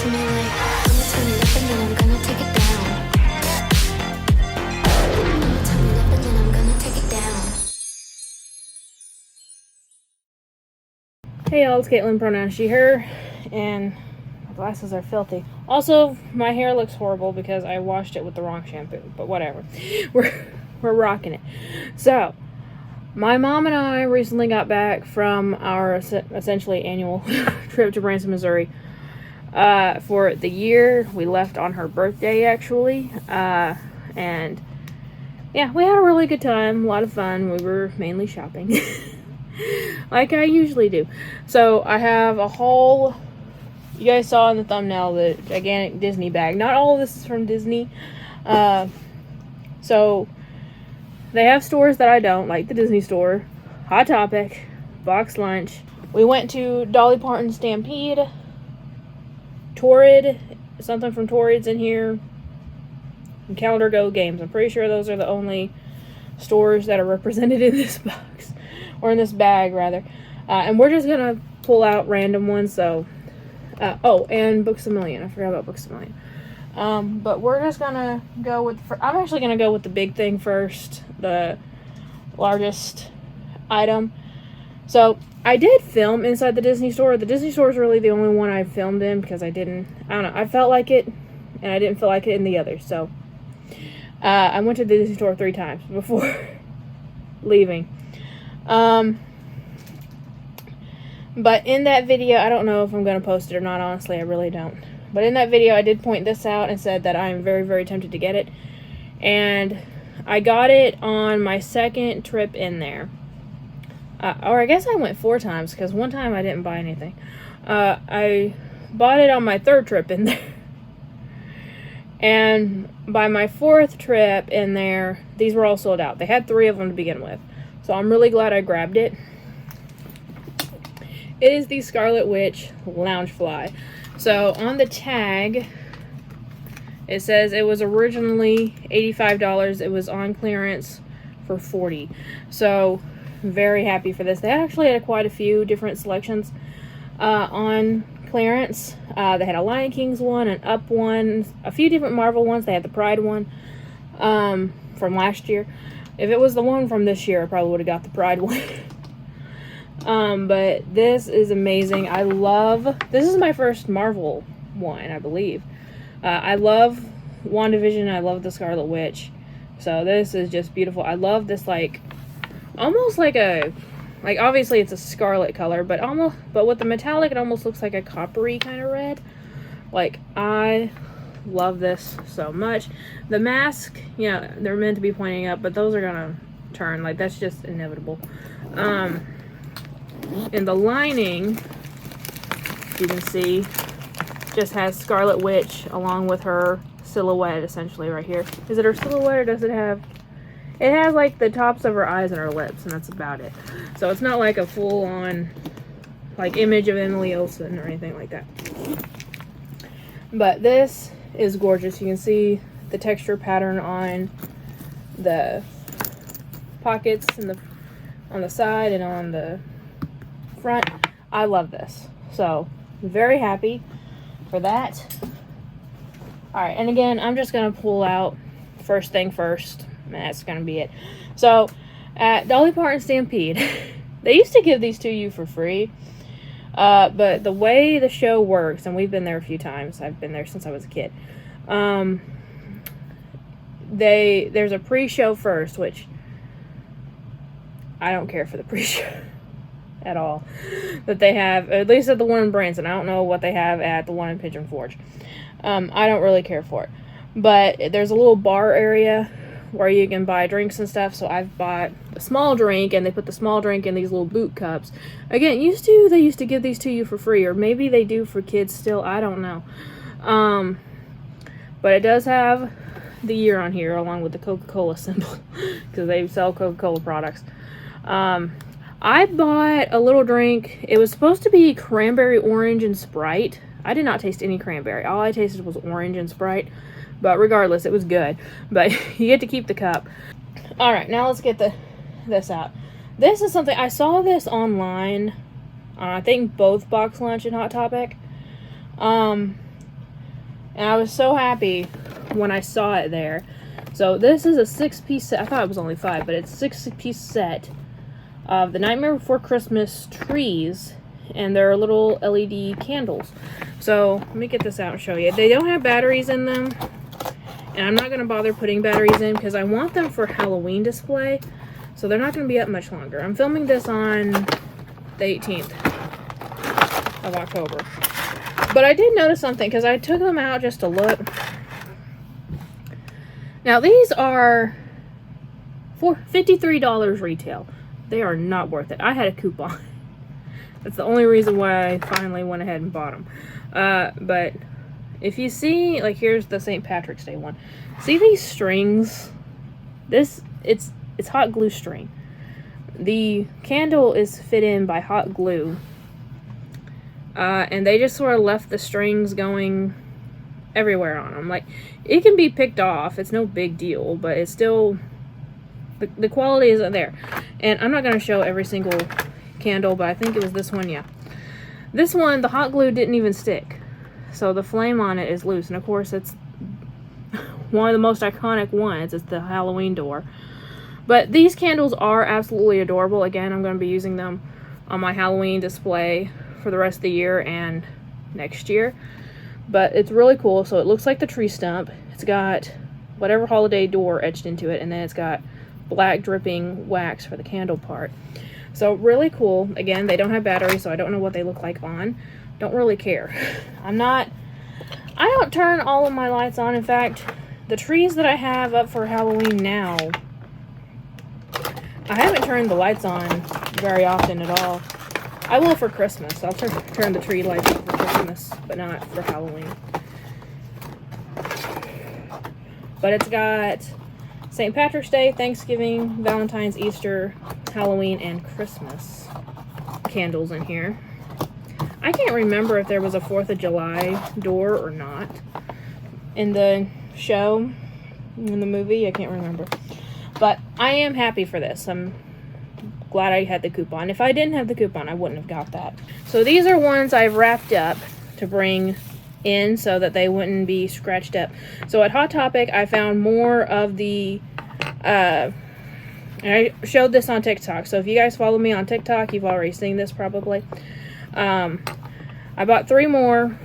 to me like, I'ma turn it up and then I'm gonna take it down. I'ma turn it up and then I'm gonna take it down. Hey y'all, it's Caitlyn, pronoun she, her, and my glasses are filthy. Also, my hair looks horrible because I washed it with the wrong shampoo, but whatever. We're rocking it. So, my mom and I recently got back from our essentially annual trip to Branson, Missouri. For the year, we left on her birthday, actually. And yeah, we had a really good time, a lot of fun. We were mainly shopping, like I usually do. So I have a haul. You guys saw in the thumbnail the gigantic Disney bag. Not all of this is from Disney. So they have stores that I don't, like the Disney store, Hot Topic, Box Lunch. We went to Dolly Parton Stampede, Torrid, something from Torrid's in here, and Calendar Go Games. I'm pretty sure those are the only stores that are represented in this box, or in this bag, rather. And we're just gonna pull out random ones, so, oh, and Books A Million. I forgot about Books A Million. But we're just gonna go with, I'm actually gonna go with the big thing first, the largest item. So, I did film inside the Disney store. The Disney store is really the only one I filmed in because I don't know, I felt like it, and I didn't feel like it in the others, so. I went to the Disney store 3 times before leaving. But in that video, I don't know if I'm gonna post it or not, honestly, I really don't. But in that video, I did point this out and said that I'm very, very tempted to get it. And I got it on my second trip in there. Or I guess I went 4 times, because one time I didn't buy anything. I bought it on my 3rd trip in there. And by my 4th trip in there, these were all sold out. They had 3 of them to begin with. So I'm really glad I grabbed it. It is the Scarlet Witch Loungefly. So on the tag, it says it was originally $85. It was on clearance for $40. So very happy for this. They actually had quite a few different selections on clearance. They had a Lion King's one, an Up one, a few different Marvel ones. They had the Pride one from last year. If it was the one from this year, I probably would have got the Pride one. But this is amazing. This is my first Marvel one, I believe. I love WandaVision. I love the Scarlet Witch. So this is just beautiful. I love this, like, almost like obviously it's a scarlet color, but with the metallic, it almost looks like a coppery kind of red. Like, I love this so much. The mask, yeah, they're meant to be pointing up, but those are gonna turn. Like, that's just inevitable. And the lining, you can see, just has Scarlet Witch along with her silhouette, essentially, right here. Is it her silhouette, or does it have... It has, like, the tops of her eyes and her lips, and that's about it. So it's not like a full-on, like, image of Emily Olsen or anything like that. But this is gorgeous. You can see the texture pattern on the pockets and on the side and on the front. I love this. So, very happy for that. Alright, and again, I'm just going to pull out first thing first. And that's going to be it. So, at Dolly Parton Stampede, they used to give these to you for free. But the way the show works, and we've been there a few times. I've been there since I was a kid. There's a pre-show first, which I don't care for the pre-show at all. That they have, at least at the one in Branson. I don't know what they have at the one in Pigeon Forge. I don't really care for it. But there's a little bar area where you can buy drinks and stuff. So I've bought a small drink, and they put the small drink in these little boot cups. Again, they used to give these to you for free, or maybe they do for kids still. I don't know. But it does have the year on here along with the Coca-Cola symbol, because they sell Coca-Cola products. I bought a little drink. It was supposed to be cranberry, orange, and Sprite. I did not taste any cranberry. All I tasted was orange and Sprite. But regardless, it was good. But you get to keep the cup. Alright, now let's get this out. This is something, I saw this online. I think both Box Lunch and Hot Topic. And I was so happy when I saw it there. So this is a 6-piece set. I thought it was only 5, but it's a 6-piece set of the Nightmare Before Christmas trees. And they're little LED candles. So let me get this out and show you. They don't have batteries in them. And I'm not going to bother putting batteries in because I want them for Halloween display. So they're not going to be up much longer. I'm filming this on the 18th of October. But I did notice something because I took them out just to look. Now these are for $53 retail. They are not worth it. I had a coupon. That's the only reason why I finally went ahead and bought them. But if you see, like, here's the St. Patrick's Day one. See these strings? It's hot glue string. The candle is fit in by hot glue. And they just sort of left the strings going everywhere on them. Like, it can be picked off. It's no big deal, but it's still, the quality isn't there. And I'm not going to show every single candle, but I think it was this one, yeah. This one, the hot glue didn't even stick. So the flame on it is loose. And of course, it's one of the most iconic ones. It's the Halloween door. But these candles are absolutely adorable. Again, I'm going to be using them on my Halloween display for the rest of the year and next year. But it's really cool. So it looks like the tree stump. It's got whatever holiday door etched into it. And then it's got black dripping wax for the candle part. So really cool. Again, they don't have batteries, so I don't know what they look like on. Don't really care. I don't turn all of my lights on. In fact, the trees that I have up for Halloween now, I haven't turned the lights on very often at all. I will for Christmas. I'll turn the tree lights on for Christmas, but not for Halloween. But it's got St. Patrick's Day, Thanksgiving, Valentine's, Easter, Halloween, and Christmas candles in here. I can't remember if there was a 4th of July door or not in the show, in the movie. I can't remember. But I am happy for this. I'm glad I had the coupon. If I didn't have the coupon, I wouldn't have got that. So these are ones I've wrapped up to bring in so that they wouldn't be scratched up. So at Hot Topic, I found more of the and I showed this on TikTok, so if you guys follow me on TikTok, you've already seen this probably. I bought 3 more,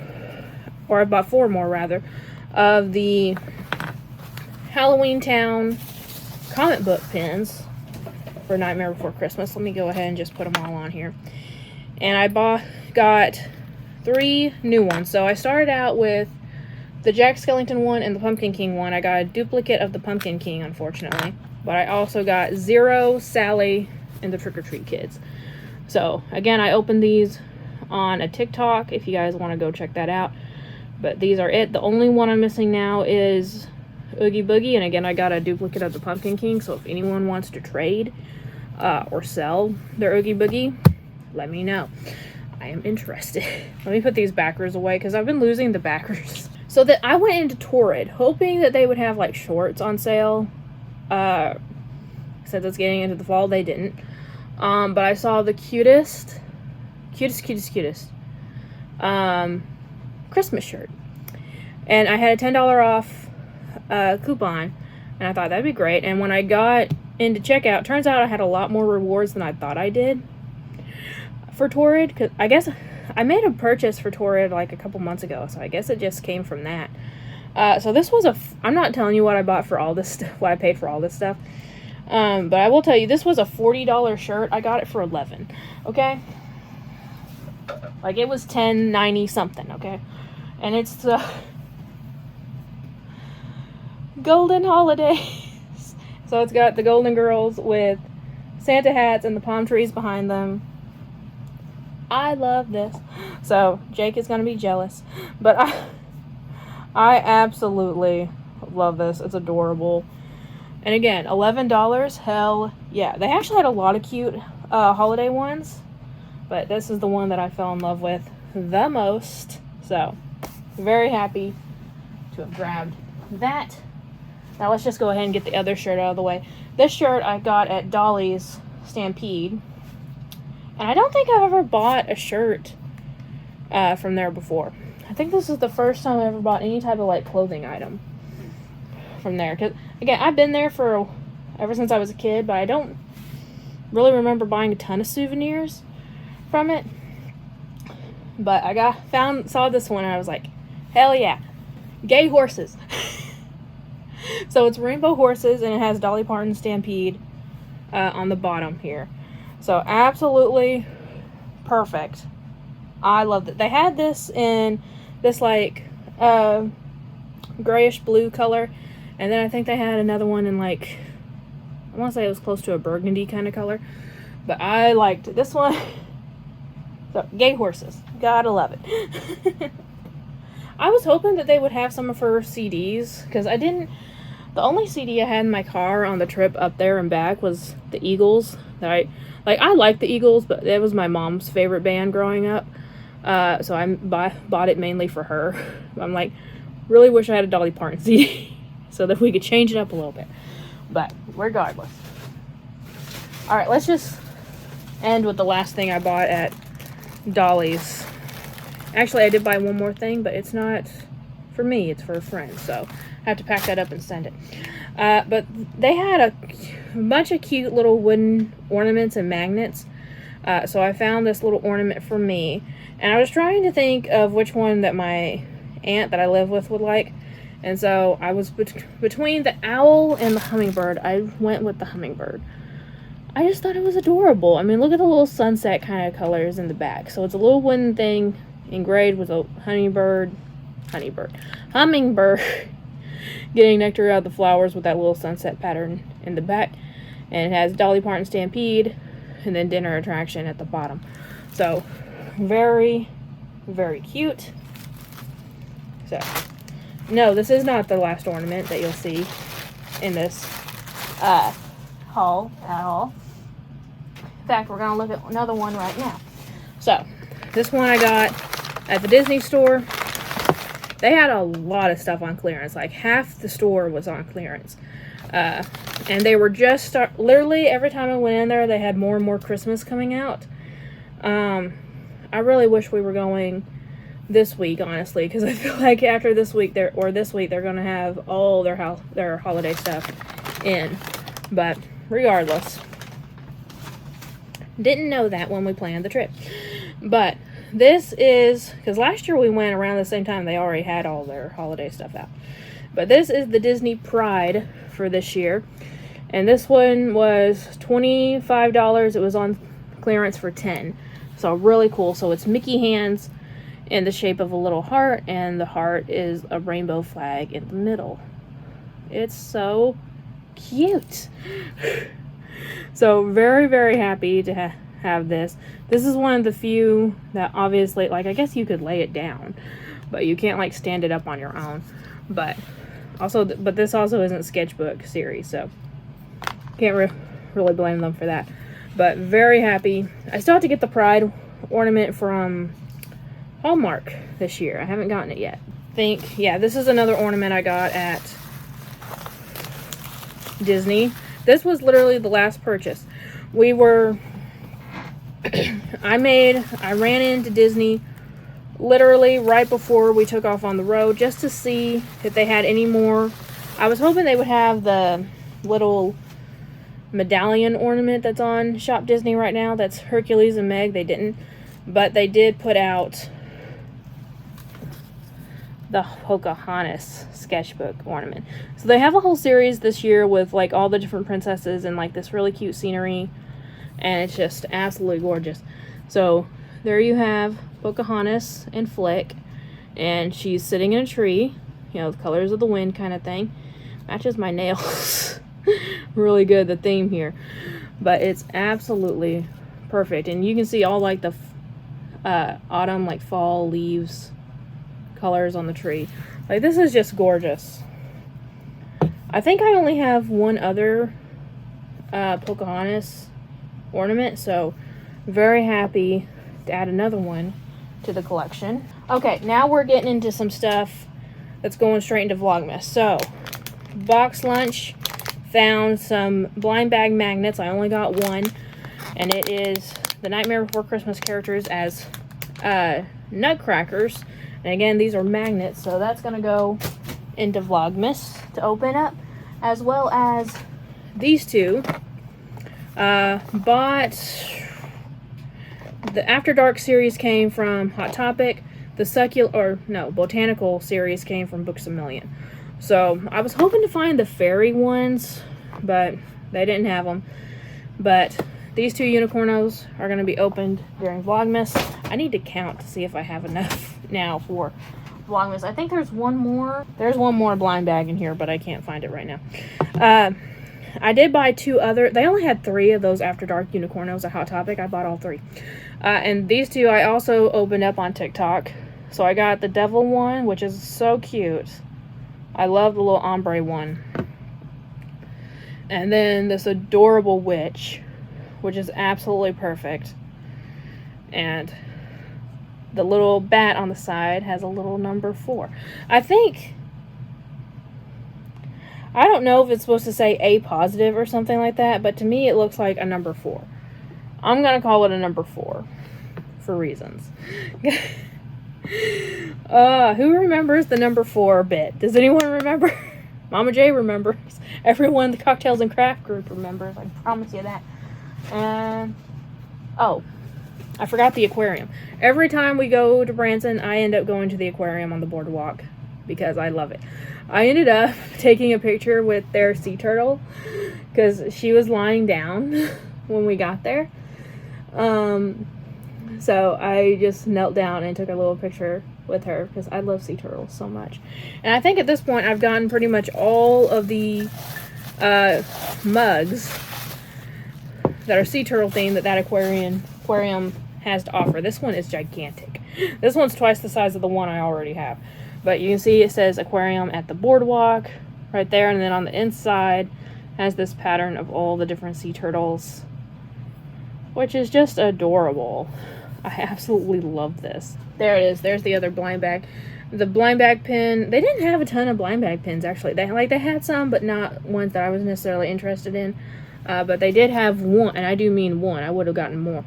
or I bought 4 more rather, of the Halloween Town comic book pins for Nightmare Before Christmas. Let me go ahead and just put them all on here. And I got 3 new ones. So I started out with the Jack Skellington one and the Pumpkin King one. I got a duplicate of the Pumpkin King, unfortunately. But I also got Zero, Sally, and the Trick or Treat Kids. So, again, I opened these on a TikTok if you guys want to go check that out. But these are it. The only one I'm missing now is Oogie Boogie. And again, I got a duplicate of the Pumpkin King. So if anyone wants to trade or sell their Oogie Boogie, let me know. I am interested. Let me put these backers away because I've been losing the backers. So that I went into Torrid hoping that they would have like shorts on sale. Since it's getting into the fall, they didn't. But I saw the cutest Christmas shirt. And I had a $10 off coupon. And I thought that'd be great. And when I got into checkout, turns out I had a lot more rewards than I thought I did for Torrid. Cause I guess I made a purchase for Torrid like a couple months ago. So I guess it just came from that. So this was I'm not telling you what I bought for all this stuff, what I paid for all this stuff. But I will tell you, this was a $40 shirt. I got it for $11. Okay? Like, it was $10.90 something, okay? And it's the Golden Holidays. So it's got the Golden Girls with Santa hats and the palm trees behind them. I love this. So, Jake is going to be jealous. But I absolutely love this. It's adorable. And again, $11, hell yeah. They actually had a lot of cute holiday ones, but this is the one that I fell in love with the most. So, very happy to have grabbed that. Now let's just go ahead and get the other shirt out of the way. This shirt I got at Dolly's Stampede. And I don't think I've ever bought a shirt from there before. I think this is the first time I ever bought any type of like clothing item from there. Cause again, I've been there for ever since I was a kid, but I don't really remember buying a ton of souvenirs from it. But I saw this one and I was like, hell yeah, gay horses. So it's rainbow horses and it has Dolly Parton Stampede on the bottom here. So absolutely perfect. I loved it. They had this in this like grayish blue color, and then I think they had another one in like, I want to say it was close to a burgundy kind of color, but I liked this one. So gay horses, gotta love it. I was hoping that they would have some of her CDs, because the only CD I had in my car on the trip up there and back was the Eagles. I liked the Eagles, but it was my mom's favorite band growing up. So I bought it mainly for her. I'm like, really wish I had a Dolly Parton CD so that we could change it up a little bit. But regardless. Alright, let's just end with the last thing I bought at Dolly's. Actually, I did buy one more thing, but it's not for me, it's for a friend. So I have to pack that up and send it. But they had a bunch of cute little wooden ornaments and magnets. So I found this little ornament for me. And I was trying to think of which one that my aunt that I live with would like. And so I was between the owl and the hummingbird. I went with the hummingbird. I just thought it was adorable. I mean, look at the little sunset kind of colors in the back. So it's a little wooden thing engraved with a hummingbird getting nectar out of the flowers with that little sunset pattern in the back. And it has Dolly Parton Stampede and then Dinner Attraction at the bottom. So very, very cute. So no, this is not the last ornament that you'll see in this haul at all. In fact, we're gonna look at another one right now. So this one I got at the Disney store. They had a lot of stuff on clearance. Like half the store was on clearance. And they were just literally every time I went in there, they had more and more Christmas coming out. I really wish we were going this week, honestly, because I feel like after this week, they're going to have all their holiday stuff in. But regardless, didn't know that when we planned the trip. But this is, because last year we went around the same time, they already had all their holiday stuff out. But this is the Disney Pride for this year. And this one was $25. It was on clearance for $10. So really cool. So it's Mickey hands in the shape of a little heart, and the heart is a rainbow flag in the middle. It's so cute. So very, very happy to have this. This is one of the few that obviously, like, I guess you could lay it down, but you can't like stand it up on your own. But this also isn't sketchbook series, so can't really blame them for that. But very happy. I still have to get the Pride ornament from Hallmark this year. I haven't gotten it yet. This is another ornament I got at Disney. This was literally the last purchase. I ran into Disney literally right before we took off on the road just to see if they had any more. I was hoping they would have the little medallion ornament that's on Shop Disney right now. That's Hercules and Meg. They didn't. But they did put out the Pocahontas sketchbook ornament. So they have a whole series this year with like all the different princesses and like this really cute scenery. And it's just absolutely gorgeous. So there you have Pocahontas and Flick. And she's sitting in a tree. You know, the colors of the wind kind of thing. Matches my nails. Really good, the theme here. But it's absolutely perfect. And you can see all like the autumn, like fall leaves colors on the tree. Like, this is just gorgeous. I think I only have one other Pocahontas ornament, so very happy to add another one to the collection. Okay, now we're getting into some stuff that's going straight into Vlogmas. So, box lunch, found some blind bag magnets. I only got one, and it is the Nightmare Before Christmas characters as nutcrackers. And again, these are magnets, so that's going to go into Vlogmas to open up, as well as these two. Bought the After Dark series came from Hot Topic. The Botanical series came from Books A Million. So I was hoping to find the fairy ones, but they didn't have them. But these two unicornos are going to be opened during Vlogmas. I need to count to see if I have enough now for Vlogmas. I think there's one more. There's one more blind bag in here, but I can't find it right now. I did buy two other. They only had 3 of those After Dark unicornos at Hot Topic. I bought all 3. And these two I also opened up on TikTok. So I got the devil one, which is so cute. I love the little ombre one. And then this adorable witch, which is absolutely perfect. And the little bat on the side has a little number 4. I don't know if it's supposed to say A positive or something like that, but to me it looks like a number 4. I'm going to call it a number 4 for reasons. Who remembers the number 4 bit? Does anyone remember? Mama J remembers. Everyone in the Cocktails and Craft group remembers. I promise you that. And oh, I forgot the aquarium. Every time we go to Branson, I end up going to the aquarium on the boardwalk because I love it. I ended up taking a picture with their sea turtle because she was lying down when we got there. So I just knelt down and took a little picture with her because I love sea turtles so much. And I think at this point I've gotten pretty much all of the mugs that are sea turtle themed that aquarium has to offer. This one is gigantic. This one's twice the size of the one I already have. But you can see it says aquarium at the boardwalk right there, and then on the inside has this pattern of all the different sea turtles, which is just adorable. I absolutely love this. There it is. There's the other blind bag. The blind bag pin, they didn't have a ton of blind bag pins actually. They had some, but not ones that I was necessarily interested in. But they did have one, and I do mean one. I would have gotten more.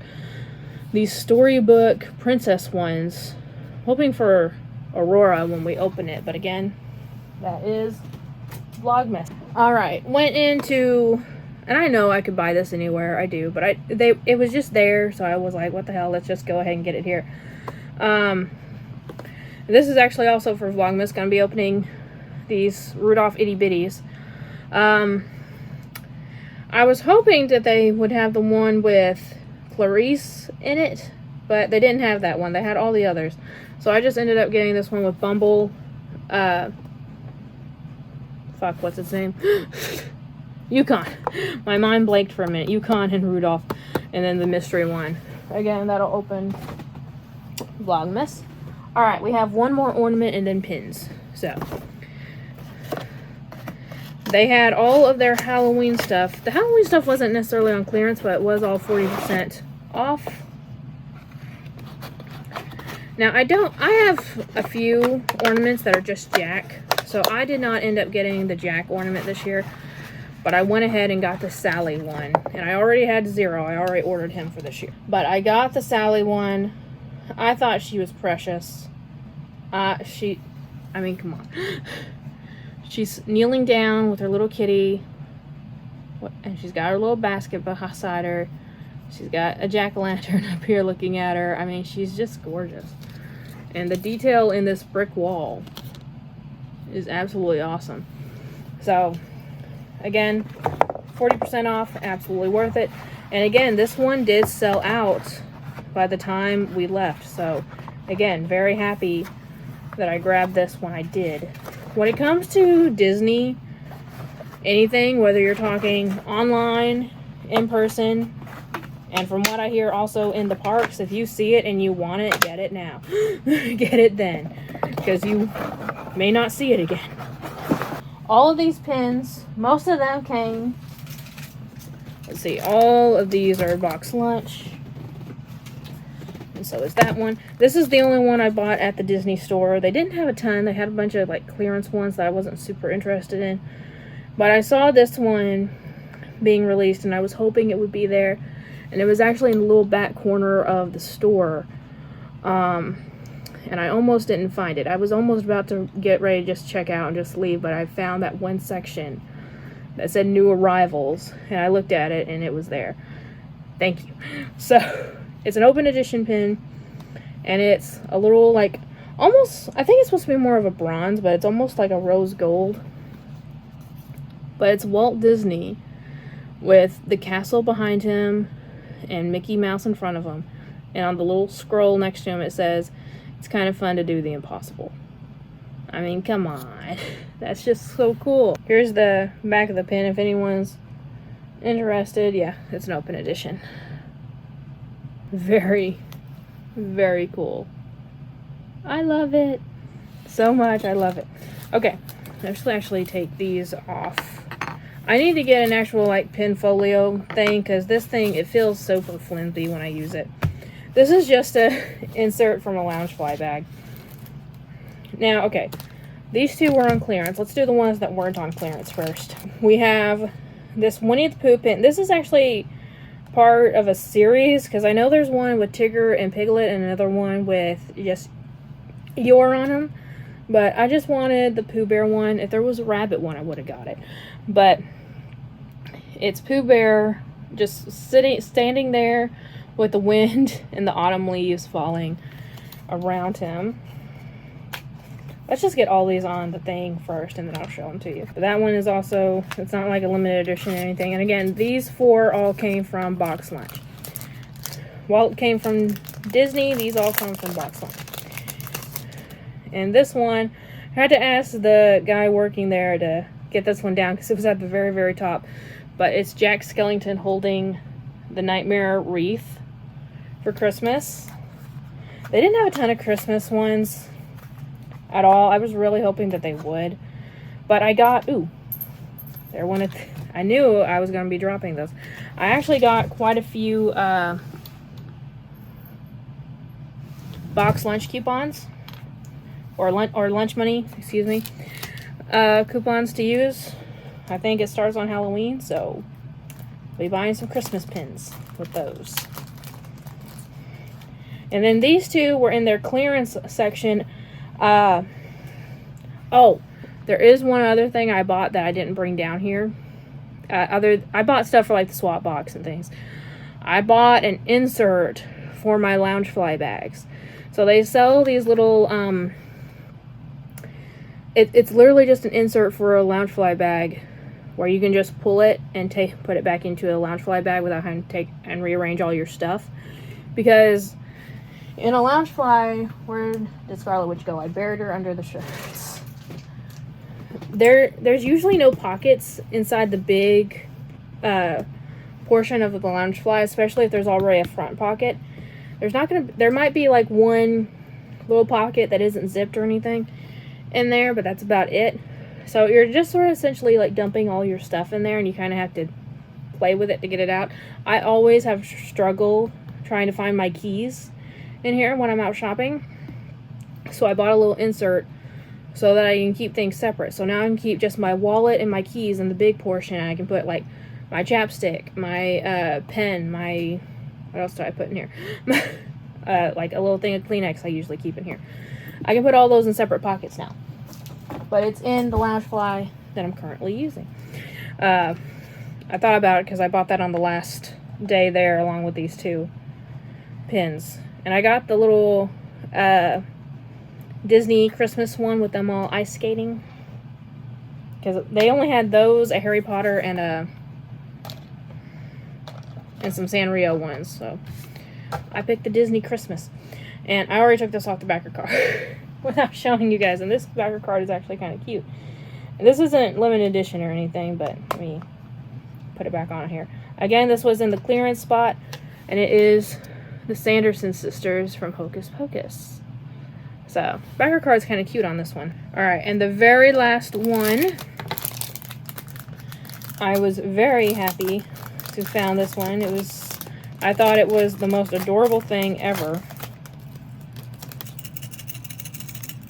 These storybook princess ones, hoping for Aurora when we open it, but again, that is Vlogmas. Alright, went into, and I know I could buy this anywhere, I do, but it was just there, so I was like, what the hell, let's just go ahead and get it here. This is actually also for Vlogmas, gonna be opening these Rudolph Itty Bitties. I was hoping that they would have the one with Clarice in it, but they didn't have that one. They had all the others. So I just ended up getting this one with Bumble. What's its name? Yukon. My mind blanked for a minute. Yukon and Rudolph. And then the mystery one. Again, that'll open Vlogmas. Alright, we have one more ornament and then pins. So, they had all of their Halloween stuff. The Halloween stuff wasn't necessarily on clearance, but it was all 40% off. Now, I have a few ornaments that are just Jack, so I did not end up getting the Jack ornament this year, but I went ahead and got the Sally one, and I already had Zero. I already ordered him for this year, but I got the Sally one. I thought she was precious. I mean, come on. She's kneeling down with her little kitty, and she's got her little basket beside her. She's got a jack-o'-lantern up here looking at her. I mean, she's just gorgeous. And the detail in this brick wall is absolutely awesome. So, again, 40% off, absolutely worth it. And again, this one did sell out by the time we left. So, again, very happy that I grabbed this when I did. When it comes to Disney, anything, whether you're talking online, in person, and from what I hear also in the parks, if you see it and you want it, get it now. Get it then, because you may not see it again. All of these pins, most of them came, let's see, all of these are box lunch. And so is that one. This is the only one I bought at the Disney store. They didn't have a ton. They had a bunch of like clearance ones that I wasn't super interested in. But I saw this one being released and I was hoping it would be there. And it was actually in the little back corner of the store. And I almost didn't find it. I was almost about to get ready to just check out and just leave, but I found that one section that said new arrivals, and I looked at it and it was there. Thank you. So it's an open edition pin, and it's a little like almost, I think it's supposed to be more of a bronze, but it's almost like a rose gold. But it's Walt Disney with the castle behind him and Mickey Mouse in front of him. And on the little scroll next to him it says, "It's kind of fun to do the impossible." I mean, come on. That's just so cool. Here's the back of the pin if anyone's interested. Yeah, it's an open edition. Very, very cool. I love it so much. I love it. Okay, let's actually take these off. I need to get an actual like pin folio thing, because this thing, it feels super flimsy when I use it. This is just a insert from a Loungefly bag. Now, okay, these two were on clearance. Let's do the ones that weren't on clearance first. We have this Winnie the Pooh pin. This is actually part of a series, because I know there's one with Tigger and Piglet and another one with just Eeyore on them. But I just wanted the Pooh Bear one. If there was a rabbit one, I would have got it. But it's Pooh Bear just standing there with the wind and the autumn leaves falling around him. Let's just get all these on the thing first, and then I'll show them to you. But that one is also, it's not like a limited edition or anything. And again, these four all came from Box Lunch. Walt came from Disney. These all come from Box Lunch. And this one, I had to ask the guy working there to get this one down because it was at the very, very top. But it's Jack Skellington holding the Nightmare wreath for Christmas. They didn't have a ton of Christmas ones at all. I was really hoping that they would. But I got, they're one of, I knew I was going to be dropping those. I actually got quite a few Box Lunch coupons. Or lunch money, excuse me, coupons to use. I think it starts on Halloween, so I'll be buying some Christmas pins with those. And then these two were in their clearance section. Oh, there is one other thing I bought that I didn't bring down here. I bought stuff for like the swap box and things. I bought an insert for my Loungefly bags. So they sell these little it's literally just an insert for a Loungefly bag where you can just pull it and put it back into a Loungefly bag without having to take and rearrange all your stuff. Because in a Loungefly, where did Scarlet Witch go? I buried her under the shirts. There's usually no pockets inside the big portion of the Loungefly, especially if there's already a front pocket. There might be like one little pocket that isn't zipped or anything in there, but that's about it. So you're just sort of essentially like dumping all your stuff in there, and you kind of have to play with it to get it out. I always have struggled trying to find my keys in here when I'm out shopping, so I bought a little insert so that I can keep things separate. So now I can keep just my wallet and my keys in the big portion, and I can put like my chapstick, my pen, my, what else do I put in here? Like a little thing of Kleenex I usually keep in here. I can put all those in separate pockets now. But it's in the Loungefly that I'm currently using. I thought about it because I bought that on the last day there along with these two pins. And I got the little Disney Christmas one with them all ice skating. Because they only had those, a Harry Potter, and some Sanrio ones. So I picked the Disney Christmas. And I already took this off the backer card without showing you guys. And this backer card is actually kind of cute. And this isn't limited edition or anything, but let me put it back on here. Again, this was in the clearance spot, and it is the Sanderson sisters from Hocus Pocus. So, backer card is kind of cute on this one. Alright, and the very last one, I was very happy to found this one. I thought it was the most adorable thing ever.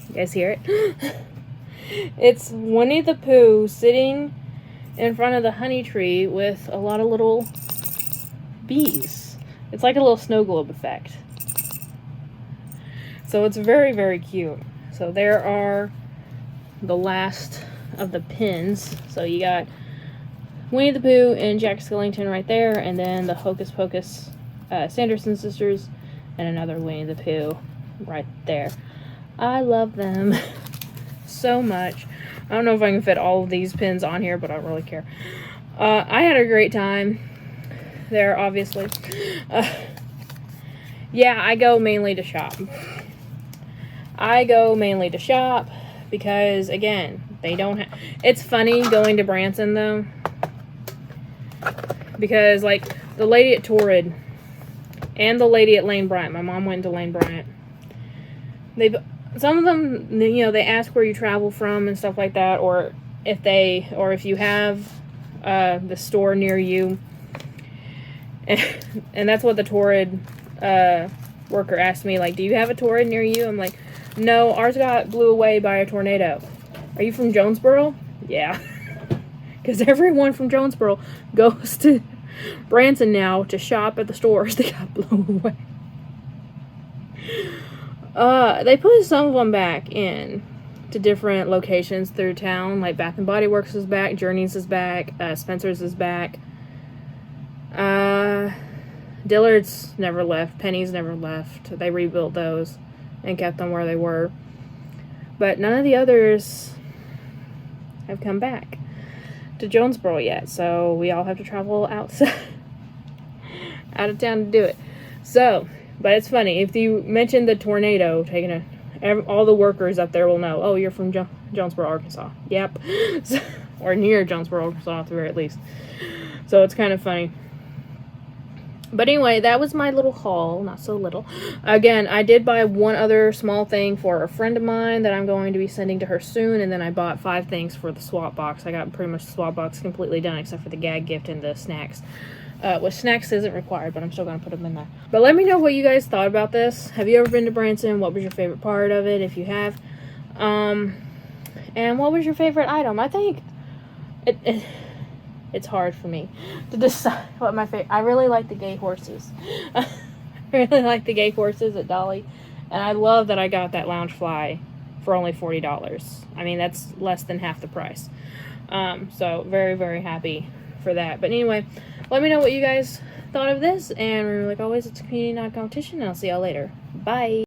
You guys hear it? It's Winnie the Pooh sitting in front of the honey tree with a lot of little bees. It's like a little snow globe effect. So it's very, very cute. So there are the last of the pins. So you got Winnie the Pooh and Jack Skellington right there, and then the Hocus Pocus Sanderson sisters, and another Winnie the Pooh right there. I love them so much. I don't know if I can fit all of these pins on here, but I don't really care. I had a great time there, obviously. Yeah, I go mainly to shop. Because, again, they don't have... It's funny going to Branson, though. Because, like, the lady at Torrid and the lady at Lane Bryant, my mom went to Lane Bryant, some of them, you know, they ask where you travel from and stuff like that, or if you have the store near you. And that's what the Torrid worker asked me, like, do you have a Torrid near you? I'm like, no, ours got blew away by a tornado. Are you from Jonesboro? Yeah. Because everyone from Jonesboro goes to Branson now to shop at the stores that got blown away. They put some of them back in to different locations through town. Like Bath and Body Works is back, Journeys is back, Spencer's is back. Dillard's never left, Penny's never left. They rebuilt those and kept them where they were. But none of the others have come back to Jonesboro yet, so we all have to travel outside out of town to do it. So, but it's funny, if you mention the tornado taking all the workers up there will know, oh, you're from Jonesboro, Arkansas. Yep. So, or near Jonesboro, Arkansas at the very least. So it's kind of funny. But anyway, that was my little haul. Not so little. Again, I did buy one other small thing for a friend of mine that I'm going to be sending to her soon. And then I bought 5 things for the swap box. I got pretty much the swap box completely done except for the gag gift and the snacks. Which snacks isn't required, but I'm still going to put them in there. But let me know what you guys thought about this. Have you ever been to Branson? What was your favorite part of it, if you have? And what was your favorite item? I think it's hard for me to decide what my favorite... I really like the gay horses. I really like the gay horses at Dolly. And I love that I got that lounge fly for only $40. I mean, that's less than half the price. So, very, very happy for that. But anyway, let me know what you guys thought of this. And remember, like always, it's a community, not competition. And I'll see y'all later. Bye!